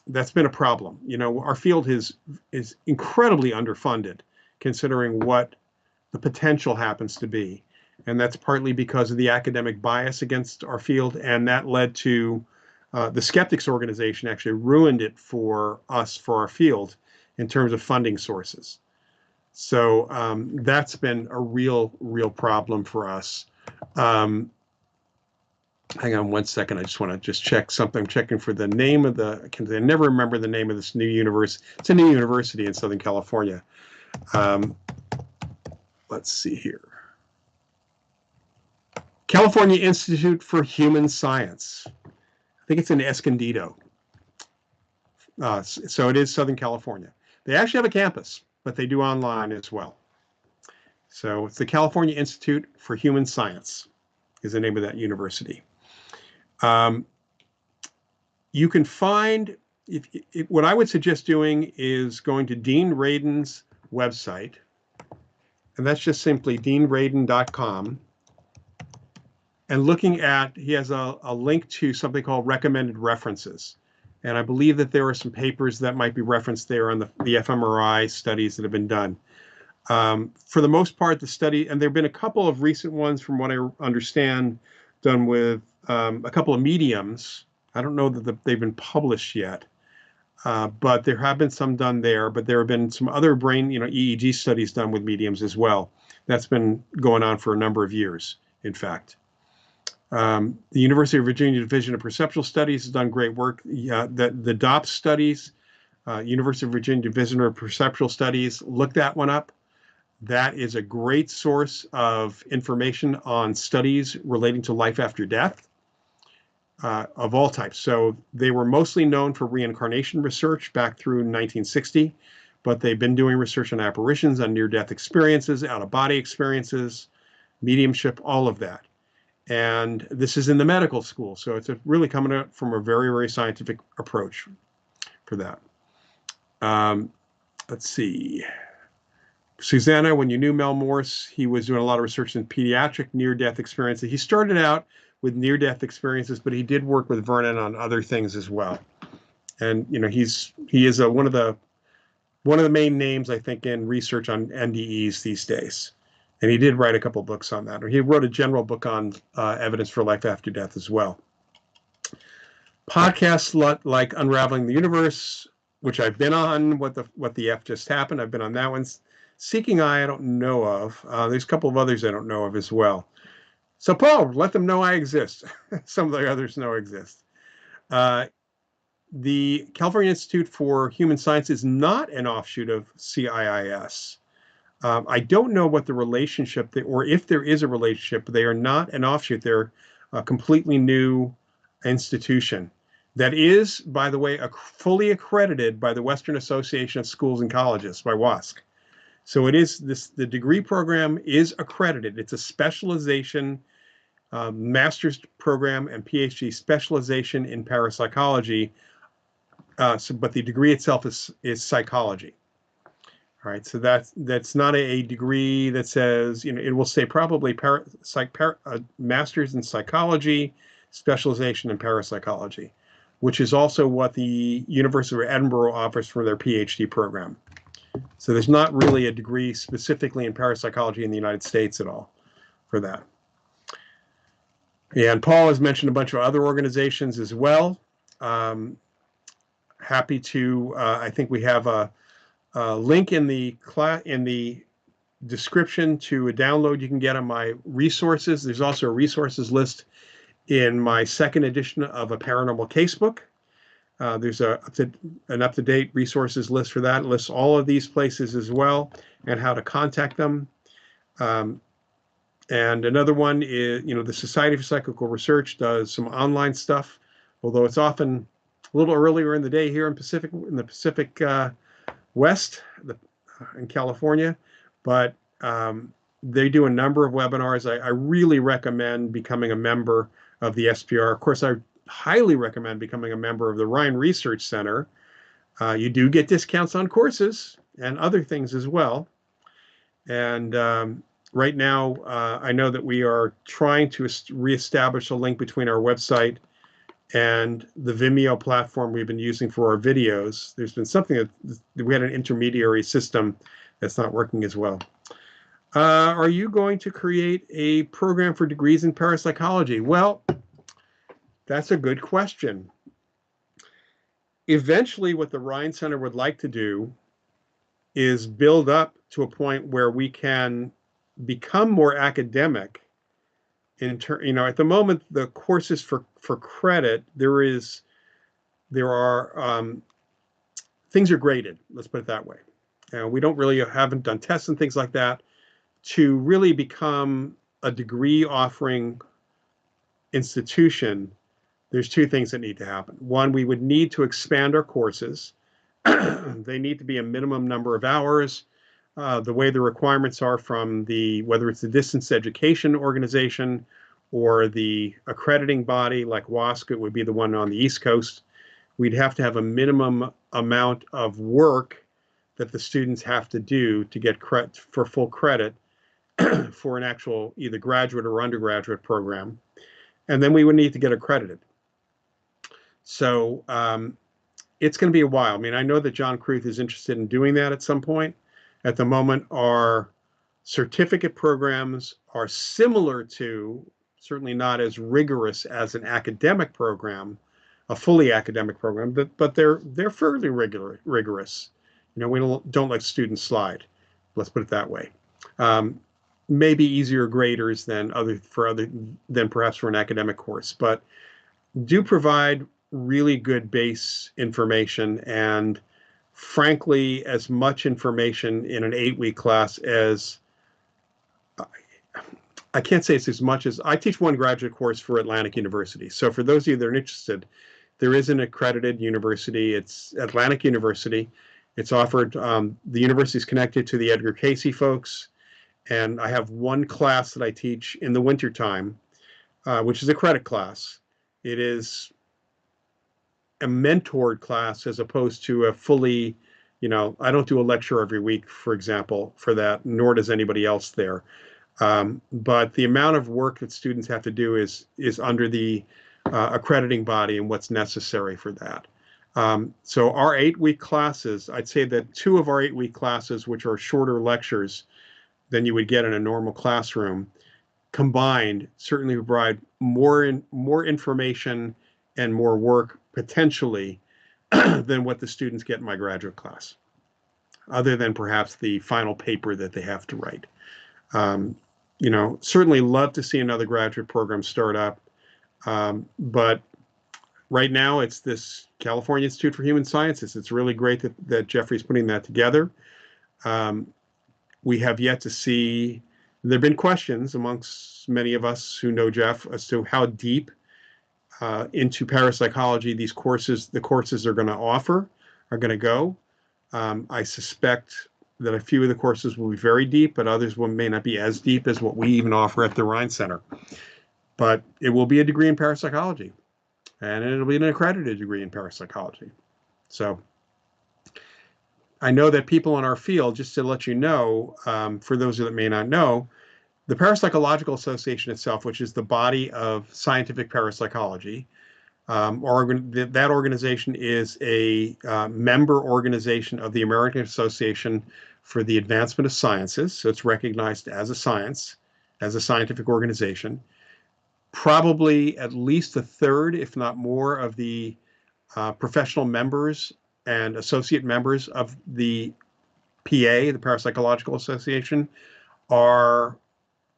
That's been a problem. Our field is incredibly underfunded, considering what the potential happens to be. And that's partly because of the academic bias against our field, and that led to the Skeptics Organization actually ruined it for us, for our field, in terms of funding sources. So that's been a real problem for us. Hang on one second. I just want to check something. I'm checking for the name of I never remember the name of this new university. It's a new university in Southern California. Let's see here. California Institute for Human Science. I think it's in Escondido. So it is Southern California. They actually have a campus, but they do online as well. So it's the California Institute for Human Science is the name of that university. You can find, what I would suggest doing is going to Dean Radin's website, and that's just simply deanradin.com, and looking at, he has a link to something called recommended references. And I believe that there are some papers that might be referenced there on the fMRI studies that have been done. For the most part, the study, and there have been a couple of recent ones from what I understand, done with a couple of mediums. I don't know that they've been published yet, but there have been some done there, but there have been some other brain, EEG studies done with mediums as well. That's been going on for a number of years, in fact. The University of Virginia Division of Perceptual Studies has done great work. The DOPS studies, University of Virginia Division of Perceptual Studies, look that one up. That is a great source of information on studies relating to life after death of all types. So they were mostly known for reincarnation research back through 1960, but they've been doing research on apparitions, on near-death experiences, out-of-body experiences, mediumship, all of that. And this is in the medical school. So it's really coming out from a very, very scientific approach for that. Um, let's see. Susanna, when you knew Mel Morse, he was doing a lot of research in pediatric near-death experiences. He started out with near-death experiences, but he did work with Vernon on other things as well. And he is one of the main names, I think, in research on NDEs these days. And he did write a couple books on that. Or he wrote a general book on evidence for life after death as well. Podcasts like Unraveling the Universe, which I've been on. What the F just happened? I've been on that one. Seeking Eye, I don't know of. There's a couple of others I don't know of as well. So Paul, let them know I exist. Some of the others know I exist. The California Institute for Human Science is not an offshoot of CIIS. I don't know what the relationship, or if there is a relationship. They are not an offshoot. They're a completely new institution that is, by the way, fully accredited by the Western Association of Schools and Colleges, by WASC. So it is the degree program is accredited. It's a specialization, master's program and PhD specialization in parapsychology. But the degree itself is psychology. All right, so that's not a degree that says, it will say probably master's in psychology, specialization in parapsychology, which is also what the University of Edinburgh offers for their PhD program. So there's not really a degree specifically in parapsychology in the United States at all for that. And Paul has mentioned a bunch of other organizations as well. Happy to, I think we have a link in the description to a download you can get on my resources. There's also a resources list in my second edition of a paranormal casebook. There's an up-to-date resources list for that. It lists all of these places as well and how to contact them. And another one is, the Society for Psychical Research does some online stuff, although it's often a little earlier in the day here in the Pacific West, in California. But they do a number of webinars. I really recommend becoming a member of the SPR. Of course, I highly recommend becoming a member of the Rhine Research Center. You do get discounts on courses and other things as well. And right now, I know that we are trying to reestablish a link between our website and the Vimeo platform we've been using for our videos. There's been something that we had an intermediary system that's not working as well. Are you going to create a program for degrees in parapsychology? Well, that's a good question. Eventually, what the Rhine Center would like to do is build up to a point where we can become more academic. At the moment, the courses for credit, things are graded. Let's put it that way. We haven't done tests and things like that. To really become a degree offering institution, there's two things that need to happen. One, we would need to expand our courses. They need to be a minimum number of hours. The way the requirements are from whether it's the distance education organization or the accrediting body like WASC, it would be the one on the East Coast. We'd have to have a minimum amount of work that the students have to do to get credit for full credit for an actual either graduate or undergraduate program. And then we would need to get accredited. So it's going to be a while. I mean, I know that John Kruth is interested in doing that at some point. At the moment, our certificate programs are similar to, certainly not as rigorous as an academic program, a fully academic program, but they're fairly rigorous. We don't let students slide. Let's put it that way. Maybe easier graders than perhaps for an academic course, but do provide really good base information and, frankly, as much information in an 8-week class as I can't say it's as much as I teach one graduate course for Atlantic University. So for those of you that are interested, there is an accredited university. It's Atlantic University. It's offered. The university is connected to the Edgar Cayce folks. And I have one class that I teach in the wintertime which is a credit class. It is a mentored class as opposed to a fully, I don't do a lecture every week, for example, for that, nor does anybody else there. But the amount of work that students have to do is under the accrediting body and what's necessary for that. So our 8-week classes, I'd say that 2 of our 8-week classes, which are shorter lectures than you would get in a normal classroom, combined certainly provide more information and more work potentially than what the students get in my graduate class, other than perhaps the final paper that they have to write. Um, certainly love to see another graduate program start up. But right now it's this California Institute for Human Sciences. It's really great that Jeffrey's putting that together. Um, we have yet to see, there have been questions amongst many of us who know Jeff as to how deep into parapsychology the courses are going to offer, are going to go. I suspect that a few of the courses will be very deep, but others may not be as deep as what we even offer at the Rhine Center. But it will be a degree in parapsychology, and it'll be an accredited degree in parapsychology. So I know that people in our field, just to let you know, for those that may not know, the Parapsychological Association itself, which is the body of scientific parapsychology, that organization is a member organization of the American Association for the Advancement of Sciences. So it's recognized as a scientific organization. Probably at least a third, if not more, of the professional members and associate members of the PA, the Parapsychological Association,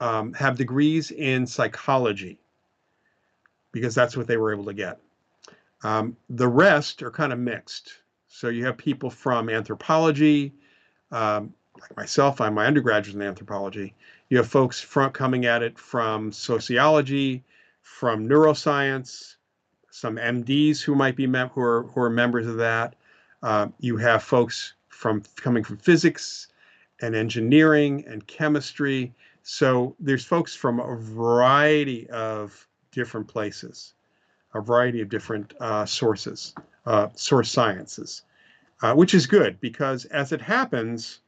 have degrees in psychology because that's what they were able to get. The rest are kind of mixed. So you have people from anthropology, like myself, I'm my undergraduate in anthropology. You have folks coming at it from sociology, from neuroscience, some MDs who might be who are members of that. You have folks coming from physics and engineering and chemistry. So there's folks from a variety of different places, a variety of different source sciences, which is good because as it happens,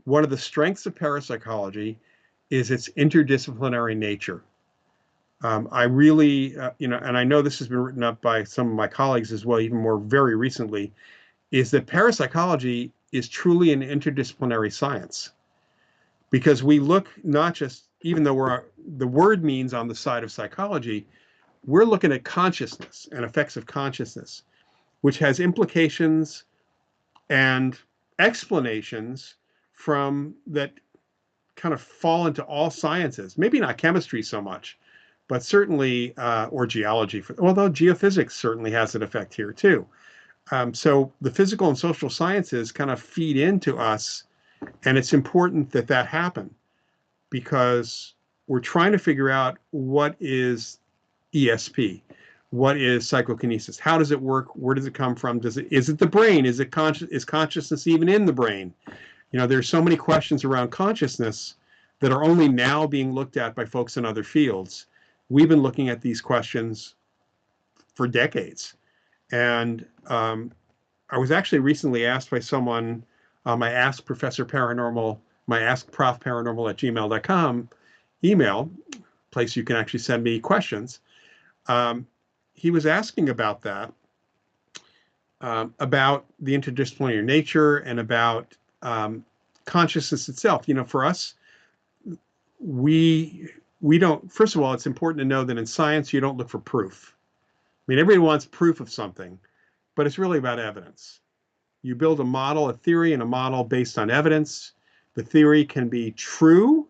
one of the strengths of parapsychology is its interdisciplinary nature. I really, and I know this has been written up by some of my colleagues as well, even more very recently, is that parapsychology is truly an interdisciplinary science because we look not just, even though the word means on the side of psychology, we're looking at consciousness and effects of consciousness, which has implications and explanations from that kind of fall into all sciences. Maybe not chemistry so much, but certainly, or geology, although geophysics certainly has an effect here too. So the physical and social sciences kind of feed into us, and it's important that that happen because we're trying to figure out what is ESP, what is psychokinesis, how does it work, where does it come from, is it the brain, is consciousness even in the brain? There's so many questions around consciousness that are only now being looked at by folks in other fields. We've been looking at these questions for decades. And I was actually recently asked by someone, my Ask Professor Paranormal, my Ask Prof Paranormal at gmail.com email, place you can actually send me questions. He was asking about that, about the interdisciplinary nature and about consciousness itself. For us, we don't, first of all, it's important to know that in science, you don't look for proof. I mean, everybody wants proof of something, but it's really about evidence. You build a model, a theory, and a model based on evidence. The theory can be true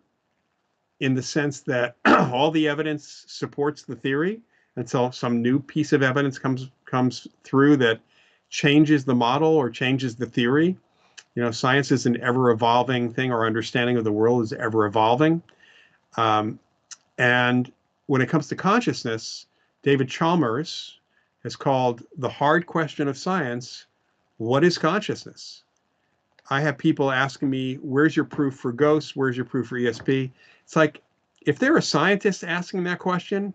in the sense that all the evidence supports the theory until some new piece of evidence comes through that changes the model or changes the theory. Science is an ever-evolving thing. Our understanding of the world is ever-evolving. And when it comes to consciousness, David Chalmers has called the hard question of science, what is consciousness? I have people asking me, where's your proof for ghosts? Where's your proof for ESP? It's like, if they're a scientist asking that question,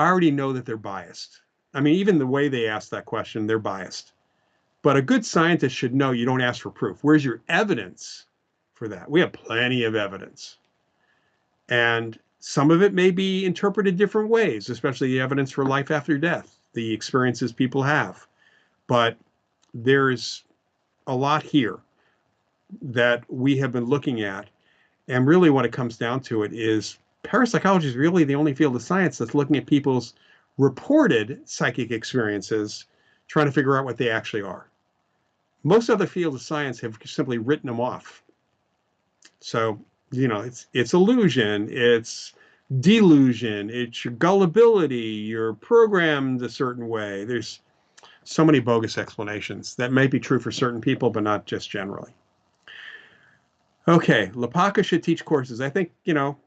I already know that they're biased. I mean, even the way they ask that question, they're biased. But a good scientist should know you don't ask for proof. Where's your evidence for that? We have plenty of evidence. And some of it may be interpreted different ways, especially the evidence for life after death, the experiences people have. But there's a lot here that we have been looking at. And really, what it comes down to it is parapsychology is really the only field of science that's looking at people's reported psychic experiences, trying to figure out what they actually are. Most other fields of science have simply written them off. So, it's illusion, it's delusion, it's your gullibility, you're programmed a certain way. There's so many bogus explanations that may be true for certain people, but not just generally. Okay, Lapaka should teach courses. I think,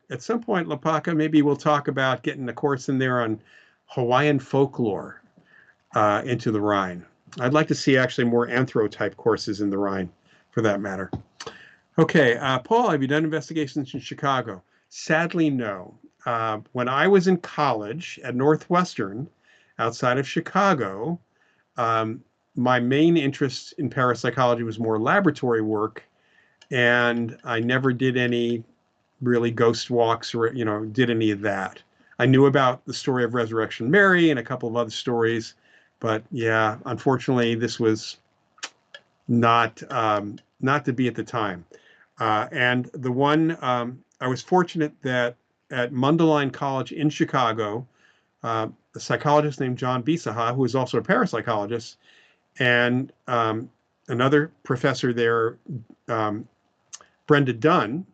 at some point, Lapaka, maybe we'll talk about getting a course in there on Hawaiian folklore into the Rhine. I'd like to see actually more anthro-type courses in the Rhine, for that matter. Okay, Paul, have you done investigations in Chicago? Sadly, no. When I was in college at Northwestern, outside of Chicago, my main interest in parapsychology was more laboratory work, and I never did any really ghost walks or, did any of that. I knew about the story of Resurrection Mary and a couple of other stories, but yeah, unfortunately, this was not to be at the time. And the one, I was fortunate that at Mundelein College in Chicago, a psychologist named John Bisaha, who is also a parapsychologist, and another professor there, Brenda Dunn,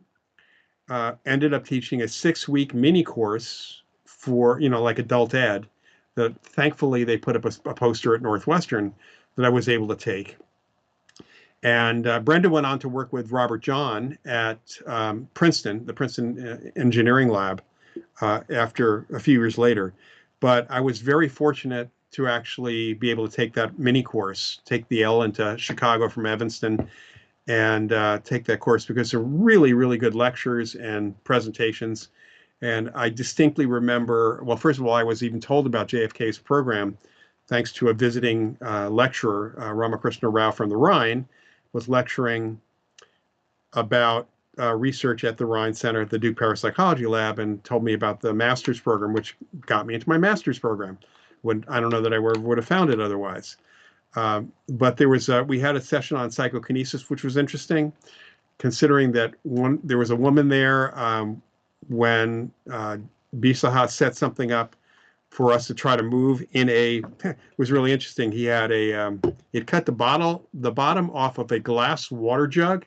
ended up teaching a 6-week mini course for, like adult ed, that thankfully they put up a poster at Northwestern that I was able to take. And Brenda went on to work with Robert John at Princeton, the Princeton Engineering Lab, after a few years later. But I was very fortunate to actually be able to take that mini course, take the L into Chicago from Evanston, and take that course because they're really, really good lectures and presentations. And I distinctly remember, well, first of all, I was even told about JFK's program thanks to a visiting lecturer, Ramakrishna Rao from the Rhine, was lecturing about research at the Rhine Center at the Duke Parapsychology Lab and told me about the master's program, which got me into my master's program. I don't know that I would have found it otherwise. But we had a session on psychokinesis, which was interesting, considering that there was a woman there when Bisaha set something up for us to try to move in it was really interesting. He had he'd cut the bottom off of a glass water jug,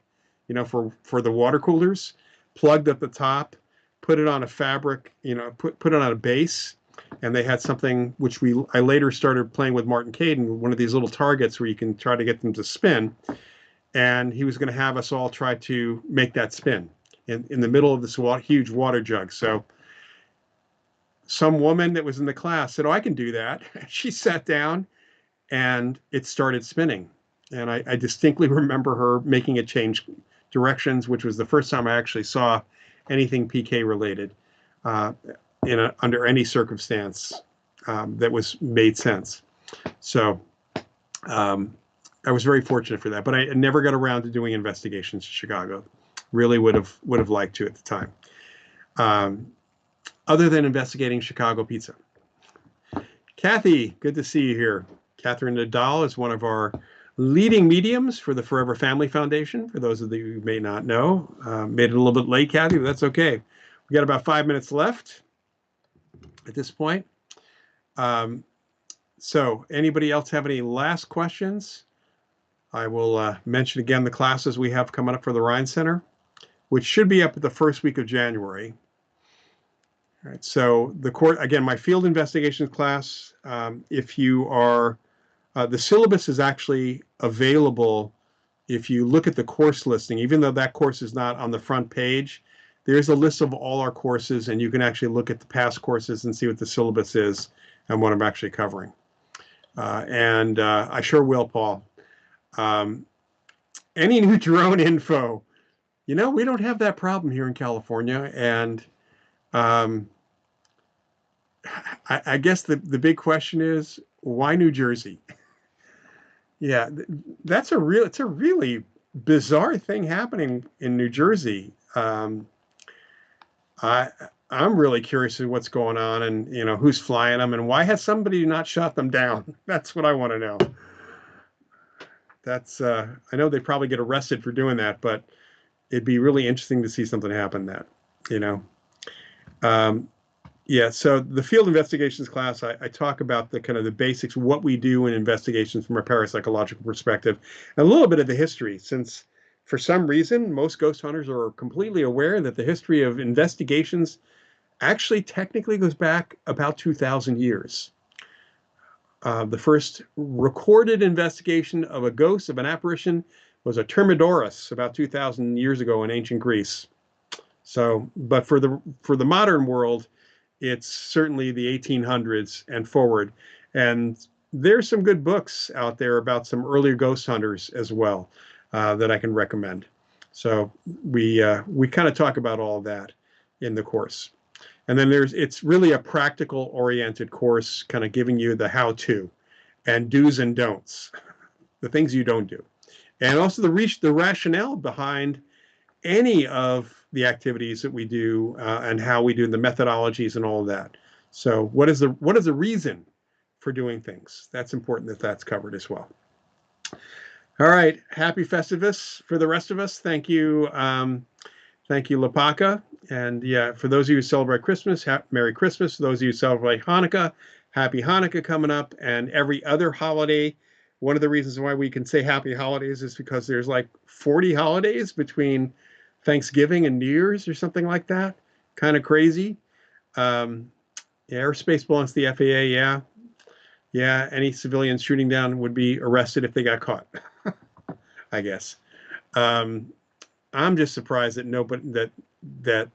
for the water coolers, plugged at the top, put it on a fabric, put it on a base. And they had something which I later started playing with Martin Caden, one of these little targets where you can try to get them to spin. And he was going to have us all try to make that spin in the middle of this huge water jug. So some woman that was in the class said, "Oh, I can do that." She sat down and it started spinning. And I distinctly remember her making it change directions, which was the first time I actually saw anything PK related under any circumstance that made sense. So I was very fortunate for that, but I never got around to doing investigations in Chicago. Really would have liked to at the time. Other than investigating Chicago pizza. Kathy, good to see you here. Catherine Nadal is one of our leading mediums for the Forever Family Foundation. For those of you who may not know, made it a little bit late, Kathy, but that's okay. We got about 5 minutes left at this point. So anybody else have any last questions? I will mention again the classes we have coming up for the Rhine Center, which should be up at the first week of January. All right, so again, my field investigations class, if you are, the syllabus is actually available if you look at the course listing, even though that course is not on the front page, there's a list of all our courses, and you can actually look at the past courses and see what the syllabus is and what I'm actually covering. And I sure will, Paul. Any new drone info? We don't have that problem here in California, and I guess the big question is why New Jersey? Yeah, that's a real it's a really bizarre thing happening in New Jersey. I I'm really curious as to what's going on and who's flying them and why has somebody not shot them down? That's what I want to know. That's I know they probably get arrested for doing that, but it'd be really interesting to see something happen that, you know. Um, Yeah, so the field investigations class, I talk about the kind of the basics, what we do in investigations from a parapsychological perspective, and a little bit of the history, since for some reason most ghost hunters are completely aware that the history of investigations actually technically goes back about 2,000 years. The first recorded investigation of a ghost, of an apparition, was a Termidorus about 2,000 years ago in ancient Greece. So, but for the modern world, it's certainly the 1800s and forward. And there's some good books out there about some earlier ghost hunters as well that I can recommend. So we kind of talk about all of that in the course. And then it's really a practical oriented course, kind of giving you the how to and do's and don'ts, the things you don't do, and also the rationale behind any of the activities that we do and how we do the methodologies and all of that. So what is the reason for doing things? That's important that that's covered as well. All right, happy Festivus for the rest of us. Thank you, Lapaka. And yeah, for those of you who celebrate Christmas, Merry Christmas. Those of you who celebrate Hanukkah, Happy Hanukkah coming up, and every other holiday. One of the reasons why we can say Happy Holidays is because there's like 40 holidays between Thanksgiving and New Year's or something like that. Kind of crazy. Um, yeah, airspace belongs to the FAA. Yeah, yeah. Any civilians shooting down would be arrested if they got caught. I guess. Um, I'm just surprised that that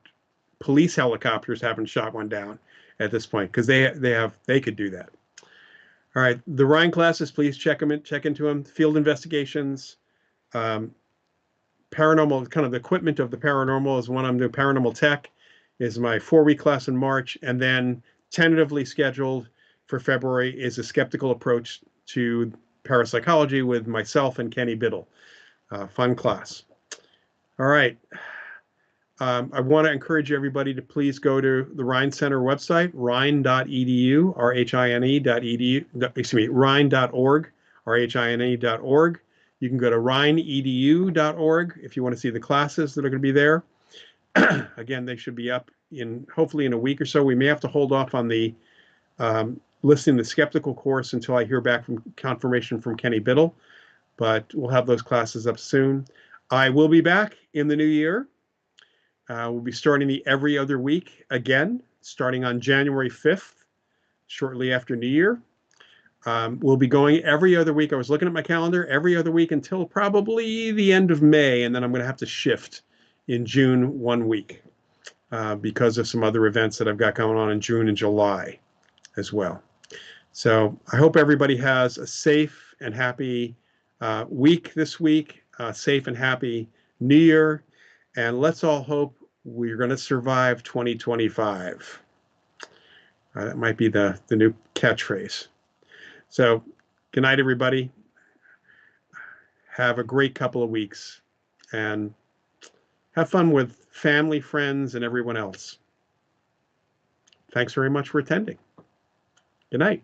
police helicopters haven't shot one down at this point because they could do that. All right, the Rhine classes, please check into them. Field investigations, um, paranormal, kind of the equipment of the paranormal is one I'm doing. Paranormal tech is my 4-week class in March, and then tentatively scheduled for February is a skeptical approach to parapsychology with myself and Kenny Biddle. Fun class. All right. I want to encourage everybody to please go to the Rhine Center website, rhine.edu, rhine.edu, excuse me, rhine.org, rhine.org. You can go to rhineedu.org if you want to see the classes that are going to be there. Again, they should be up hopefully in a week or so. We may have to hold off on the listing the skeptical course until I hear back from confirmation from Kenny Biddle, but we'll have those classes up soon. I will be back in the new year. We'll be starting the every other week again, starting on January 5th, shortly after New Year. We'll be going every other week. I was looking at my calendar every other week until probably the end of May, and then I'm going to have to shift in June 1 week because of some other events that I've got going on in June and July as well. So I hope everybody has a safe and happy week this week, safe and happy New Year, and let's all hope we're going to survive 2025. That might be the new catchphrase. So, good night, everybody. Have a great couple of weeks and have fun with family, friends, and everyone else. Thanks very much for attending. Good night.